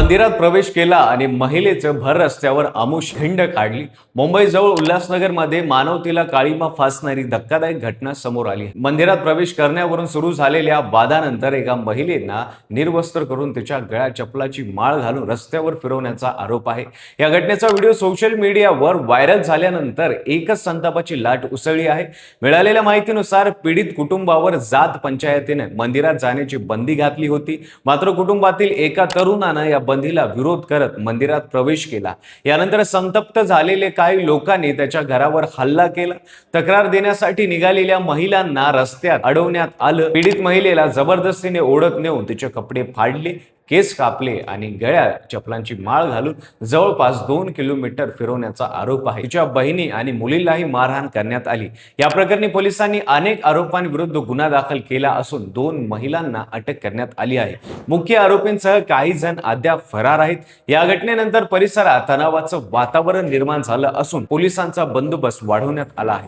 मंदिरात प्रवेश केला आणि महिलेचं भर रस्त्यावर आमुष धिंड काढली। मुंबईजवळ उल्हासनगरमध्ये मानवतेला काळीमा फासणारी धक्कादायक घटना समोर आली। मंदिरात प्रवेश करण्यावरून सुरू झालेल्या वादानंतर एका महिलेला निर्वस्त्र करून तिच्या गळ्यात चपलाची माळ घालून रस्त्यावर फिरवण्याचा आरोप आहे। या घटनेचा व्हिडिओ सोशल मीडियावर व्हायरल झाल्यानंतर एकच संतापाची लाट उसळली आहे। मिळालेल्या माहितीनुसार पीडित कुटुंबावर जात पंचायतीने मंदिरात जाण्याची बंदी घातली होती, मात्र कुटुंबातील एका तरुणाने या बंदीला विरोध करत मंदिरात प्रवेश केला। यानंतर संतप्त झालेले काही लोकांनी त्याच्या घरावर हल्ला केला। तक्रार देण्यासाठी निघालेल्या महिलांना रस्त्यात अडवण्यात आलं। पीडित महिलेला जबरदस्तीने ओढत नेऊन तिचे कपडे फाडले, केस कापले आणि गळ्यात चपलांची माळ घालून जवळपास 2 किलोमीटर फिरवण्याचा आरोप आहे। तिच्या बहिणी आणि मुलीलाही मारहाण करण्यात आली। या प्रकरणी पोलिसांनी अनेक आरोपांविरुद्ध गुन्हा दाखल केला असून 2 महिलांना अटक करण्यात आली आहे। मुख्य आरोपींसह काही जण अद्याप फरार आहेत। या घटनेनंतर परिसरात तणावाचं वातावरण निर्माण झालं असून पोलिसांचा बंदोबस्त वाढवण्यात आला आहे।